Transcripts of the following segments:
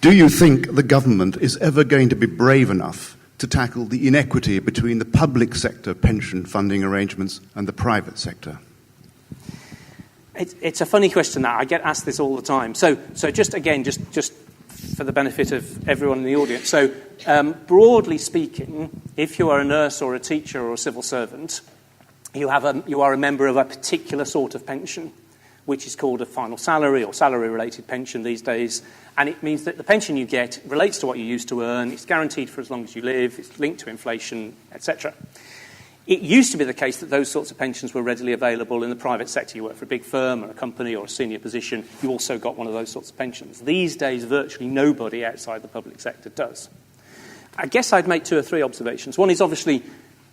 Do you think the government is ever going to be brave enough to tackle the inequity between the public sector pension funding arrangements and the private sector? It's a funny question, that. I get asked this all the time. So just for the benefit of everyone in the audience. So broadly speaking, if you are a nurse or a teacher or a civil servant, you are a member of a particular sort of pension, which is called a final salary or salary-related pension these days. And it means that the pension you get relates to what you used to earn, it's guaranteed for as long as you live, it's linked to inflation, etc. It used to be the case that those sorts of pensions were readily available in the private sector. You work for a big firm or a company or a senior position, you also got one of those sorts of pensions. These days, virtually nobody outside the public sector does. I guess I'd make 2 or 3 observations. One is obviously,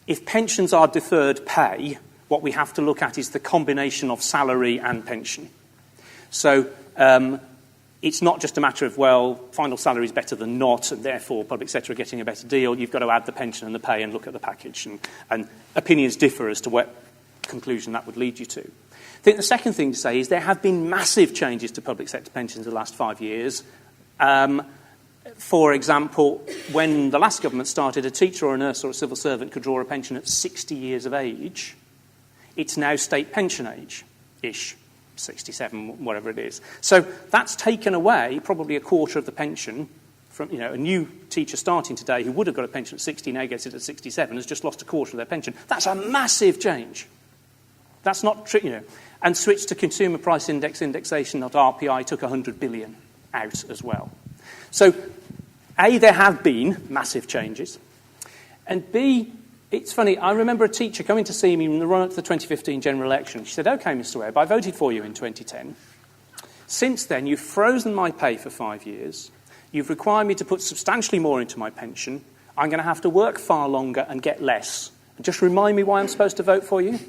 if pensions are deferred pay, what we have to look at is the combination of salary and pension. So it's not just a matter of, well, final salary is better than not, and therefore public sector are getting a better deal. You've got to add the pension and the pay and look at the package. And opinions differ as to what conclusion that would lead you to. I think the second thing to say is there have been massive changes to public sector pensions in the last 5 years. For example, when the last government started, a teacher or a nurse or a civil servant could draw a pension at 60 years of age. It's now state pension age-ish. 67, whatever it is. So that's taken away probably a quarter of the pension from, a new teacher starting today who would have got a pension at 60, now gets it at 67, has just lost a quarter of their pension. That's a massive change. That's not, and switch to consumer price indexation, not RPI, took 100 billion out as well. So, A, there have been massive changes, and B, it's funny, I remember a teacher coming to see me in the run-up to the 2015 general election. She said, OK, Mr. Webb, I voted for you in 2010. Since then, you've frozen my pay for 5 years. You've required me to put substantially more into my pension. I'm going to have to work far longer and get less. And just remind me why I'm supposed to vote for you.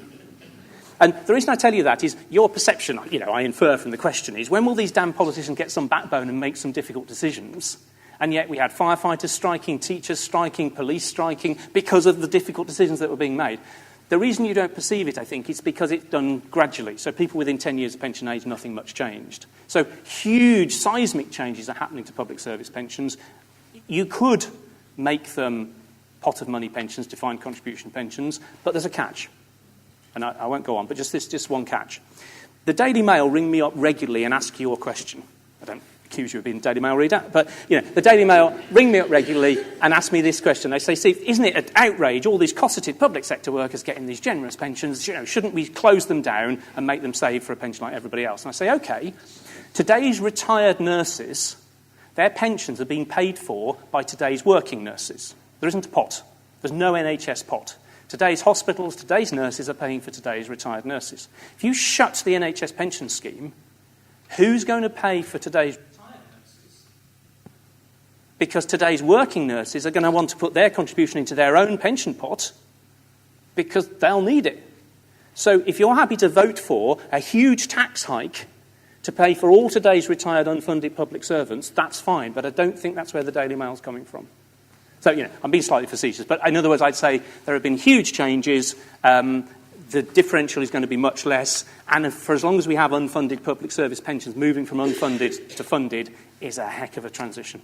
And the reason I tell you that is your perception, I infer from the question, is when will these damn politicians get some backbone and make some difficult decisions? And yet we had firefighters striking, teachers striking, police striking, because of the difficult decisions that were being made. The reason you don't perceive it, I think, is because it's done gradually. So people within 10 years of pension age, nothing much changed. So huge seismic changes are happening to public service pensions. You could make them pot of money pensions, defined contribution pensions, but there's a catch. And I won't go on, but just one catch. The Daily Mail ring me up regularly and ask you a question. I don't accuse you of being a Daily Mail reader, but the Daily Mail ring me up regularly and ask me this question. They say, Steve, isn't it an outrage, all these cosseted public sector workers getting these generous pensions, shouldn't we close them down and make them save for a pension like everybody else? And I say, OK, today's retired nurses, their pensions are being paid for by today's working nurses. There isn't a pot. There's no NHS pot. Today's hospitals, today's nurses are paying for today's retired nurses. If you shut the NHS pension scheme, who's going to pay for today's retired nurses? Because today's working nurses are going to want to put their contribution into their own pension pot because they'll need it. So if you're happy to vote for a huge tax hike to pay for all today's retired unfunded public servants, that's fine, but I don't think that's where the Daily Mail's coming from. So, I'm being slightly facetious, but in other words, I'd say there have been huge changes. The differential is going to be much less, and for as long as we have unfunded public service pensions, moving from unfunded to funded is a heck of a transition.